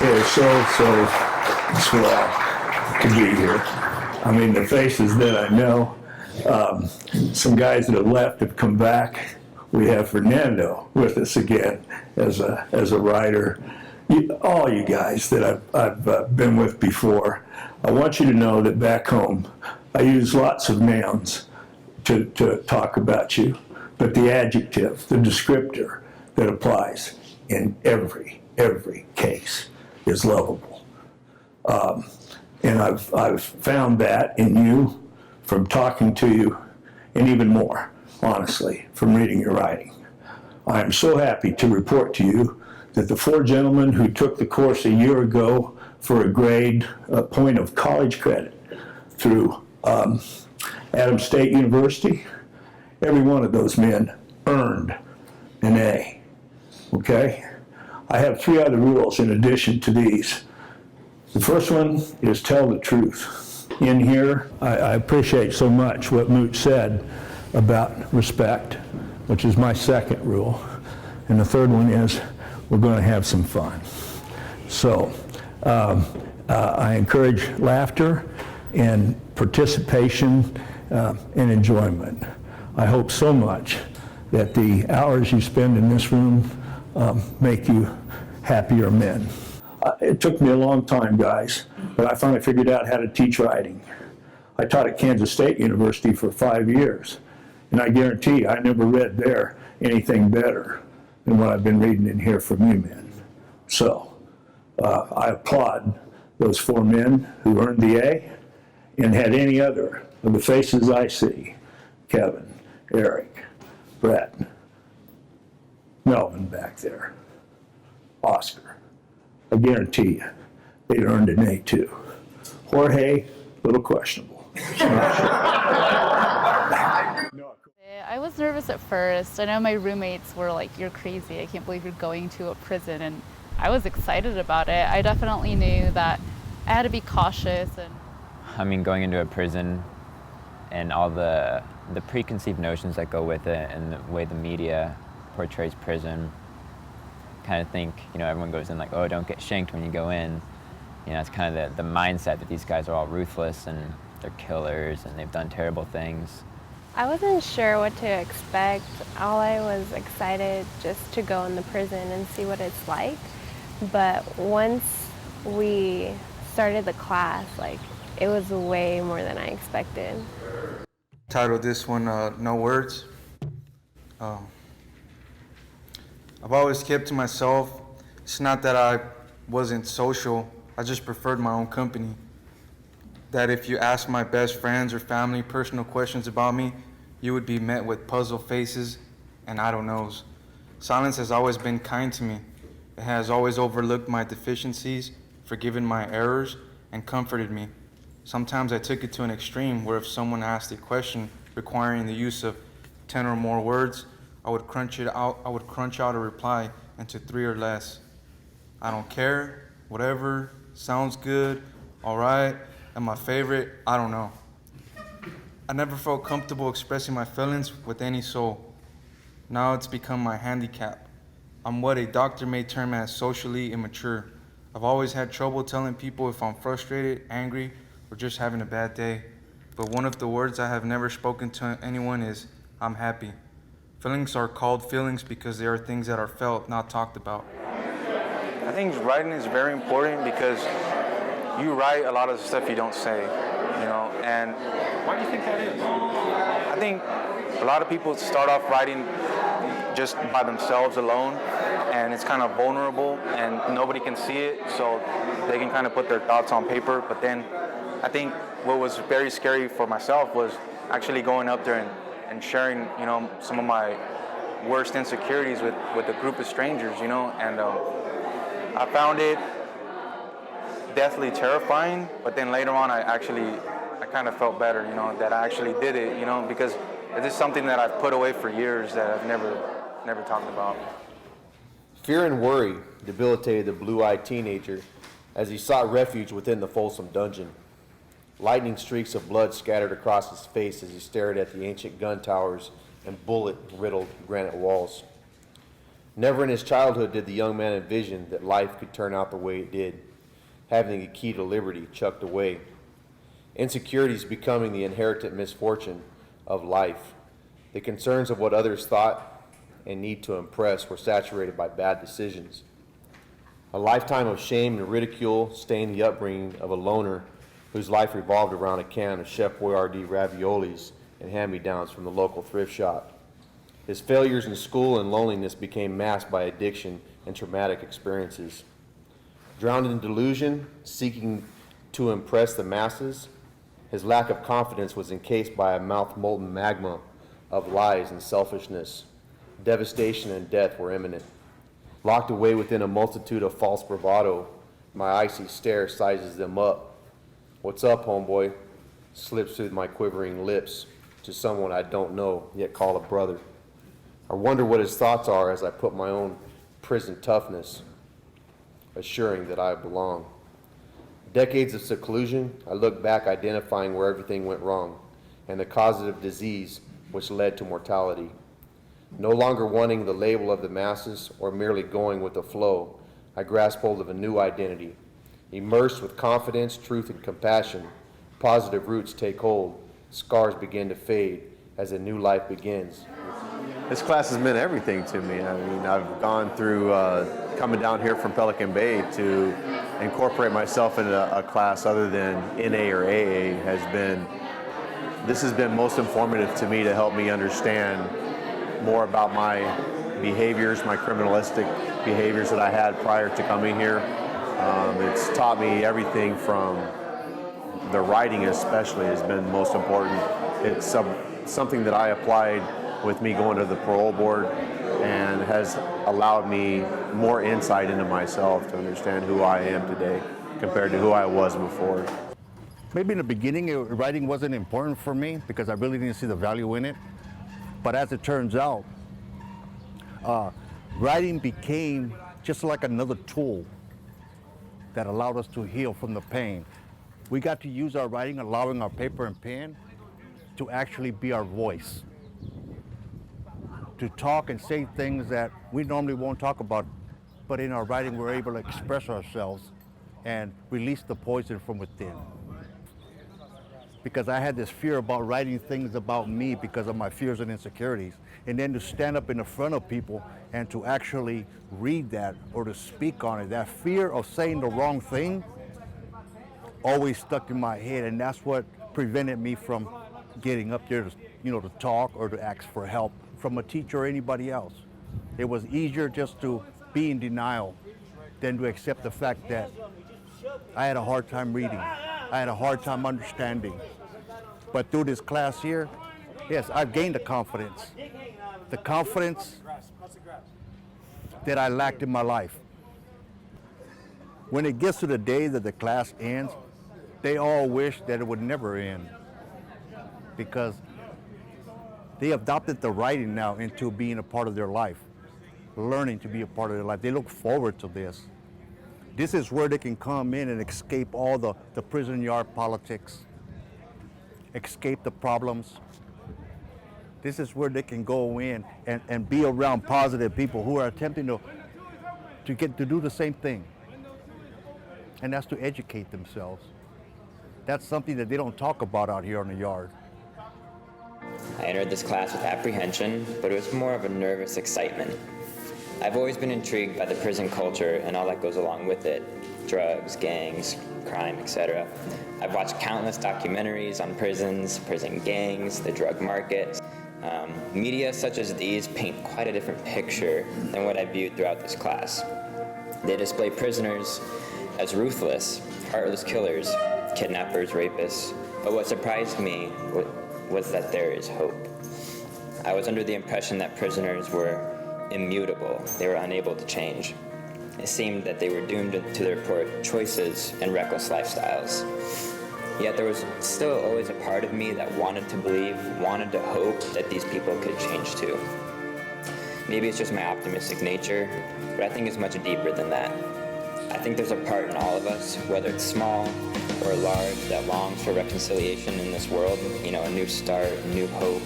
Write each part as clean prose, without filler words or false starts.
It is so swell to be here. I mean, the faces that I know, some guys that have left have come back. We have Fernando with us again as a writer. All you guys that I've been with before, I want you to know that back home, I use lots of nouns to talk about you, but the adjective, the descriptor that applies in every case is lovable. And I've found that in you from talking to you, and even more, honestly, from reading your writing. I am so happy to report to you that the 4 gentlemen who took the course a year ago for a point of college credit through Adams State University, every one of those men earned an A, okay? I have 3 other rules in addition to these. The first one is tell the truth. In here, I appreciate so much what Moot said about respect, which is my second rule. And the third one is we're going to have some fun. So I encourage laughter and participation and enjoyment. I hope so much that the hours you spend in this room make you happier men. It took me a long time, guys, but I finally figured out how to teach writing. I taught at Kansas State University for 5 years, and I guarantee I never read there anything better than what I've been reading in here from you men. So I applaud those 4 men who earned the A and had any other of the faces I see: Kevin, Eric, Brett, Melvin back there, Oscar. I guarantee you, they earned an A too. Jorge, a little questionable. I was nervous at first. I know my roommates were like, "You're crazy. I can't believe you're going to a prison." And I was excited about it. I definitely knew that I had to be cautious. And I mean, going into a prison and all the preconceived notions that go with it and the way the media portrays prison, kind of think, everyone goes in like, oh, don't get shanked when you go in. It's kind of the mindset that these guys are all ruthless and they're killers and they've done terrible things. I wasn't sure what to expect. All I was excited just to go in the prison and see what it's like. But once we started the class, it was way more than I expected. Titled this one, No Words. I've always kept to myself. It's not that I wasn't social, I just preferred my own company. That if you asked my best friends or family personal questions about me, you would be met with puzzle faces and I don't knows. Silence has always been kind to me. It has always overlooked my deficiencies, forgiven my errors, and comforted me. Sometimes I took it to an extreme where if someone asked a question requiring the use of 10 or more words, I would crunch out a reply into 3 or less. I don't care, whatever, sounds good, all right, and my favorite, I don't know. I never felt comfortable expressing my feelings with any soul. Now it's become my handicap. I'm what a doctor may term as socially immature. I've always had trouble telling people if I'm frustrated, angry, or just having a bad day. But one of the words I have never spoken to anyone is, I'm happy. Feelings are called feelings because they are things that are felt, not talked about. I think writing is very important because you write a lot of the stuff you don't say, and why do you think that is? I think a lot of people start off writing just by themselves alone, and it's kind of vulnerable and nobody can see it, so they can kind of put their thoughts on paper. But then I think what was very scary for myself was actually going up there and sharing, some of my worst insecurities with a group of strangers, and I found it deathly terrifying, but then later on I kind of felt better, that I actually did it, because it is something that I've put away for years that I've never talked about. Fear and worry debilitated the blue-eyed teenager as he sought refuge within the Folsom dungeon. Lightning streaks of blood scattered across his face as he stared at the ancient gun towers and bullet-riddled granite walls. Never in his childhood did the young man envision that life could turn out the way it did, having the key to liberty chucked away. Insecurities becoming the inherited misfortune of life. The concerns of what others thought and need to impress were saturated by bad decisions. A lifetime of shame and ridicule stained the upbringing of a loner whose life revolved around a can of Chef Boyardee raviolis and hand-me-downs from the local thrift shop. His failures in school and loneliness became masked by addiction and traumatic experiences. Drowned in delusion, seeking to impress the masses, his lack of confidence was encased by a mouth-molten magma of lies and selfishness. Devastation and death were imminent. Locked away within a multitude of false bravado, my icy stare sizes them up. "What's up, homeboy?" slips through my quivering lips to someone I don't know, yet call a brother. I wonder what his thoughts are as I put my own prison toughness, assuring that I belong. Decades of seclusion, I look back identifying where everything went wrong and the causative disease which led to mortality. No longer wanting the label of the masses or merely going with the flow, I grasp hold of a new identity. Immersed with confidence, truth, and compassion, positive roots take hold, scars begin to fade as a new life begins. This class has meant everything to me. I mean, I've gone through coming down here from Pelican Bay to incorporate myself into a class other than NA or AA this has been most informative to me to help me understand more about my behaviors, my criminalistic behaviors that I had prior to coming here. It's taught me everything from the writing especially has been most important. It's something that I applied with me going to the parole board and has allowed me more insight into myself to understand who I am today compared to who I was before. Maybe in the beginning, writing wasn't important for me because I really didn't see the value in it. But as it turns out, writing became just like another tool that allowed us to heal from the pain. We got to use our writing, allowing our paper and pen to actually be our voice, to talk and say things that we normally won't talk about, but in our writing we're able to express ourselves and release the poison from within. Because I had this fear about writing things about me because of my fears and insecurities, and then to stand up in the front of people and to actually read that or to speak on it, that fear of saying the wrong thing always stuck in my head, and that's what prevented me from getting up there to, to talk or to ask for help from a teacher or anybody else. It was easier just to be in denial than to accept the fact that I had a hard time reading. I had a hard time understanding. But through this class here, yes, I've gained the confidence that I lacked in my life. When it gets to the day that the class ends, they all wish that it would never end because they adopted the writing now into being a part of their life, learning to be a part of their life. They look forward to this. This is where they can come in and escape all the prison yard politics, escape the problems. This is where they can go in and be around positive people who are attempting to do the same thing. And that's to educate themselves. That's something that they don't talk about out here on the yard. I entered this class with apprehension, but it was more of a nervous excitement. I've always been intrigued by the prison culture and all that goes along with it. Drugs, gangs, crime, etc. I've watched countless documentaries on prisons, prison gangs, the drug market. Media such as these paint quite a different picture than what I viewed throughout this class. They display prisoners as ruthless, heartless killers, kidnappers, rapists. But what surprised me was that there is hope. I was under the impression that prisoners were immutable. They were unable to change. It seemed that they were doomed to their poor choices and reckless lifestyles. Yet there was still always a part of me that wanted to believe, wanted to hope that these people could change too. Maybe it's just my optimistic nature, but I think it's much deeper than that. I think there's a part in all of us, whether it's small or large, that longs for reconciliation in this world, a new start, a new hope.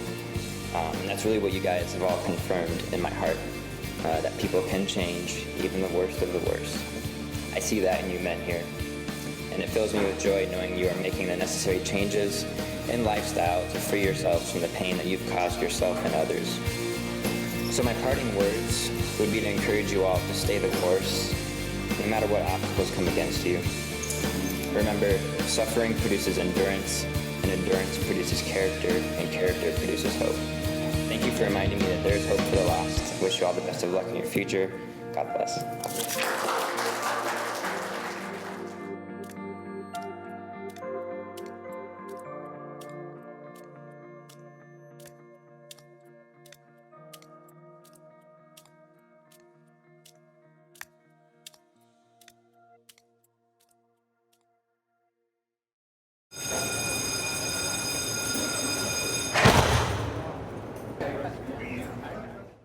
And that's really what you guys have all confirmed in my heart. that people can change, even the worst of the worst. I see that in you men here, and it fills me with joy knowing you are making the necessary changes in lifestyle to free yourselves from the pain that you've caused yourself and others. So my parting words would be to encourage you all to stay the course, no matter what obstacles come against you. Remember, suffering produces endurance, and endurance produces character, and character produces hope. Thank you for reminding me that there is hope for the lost. I wish you all the best of luck in your future. God bless.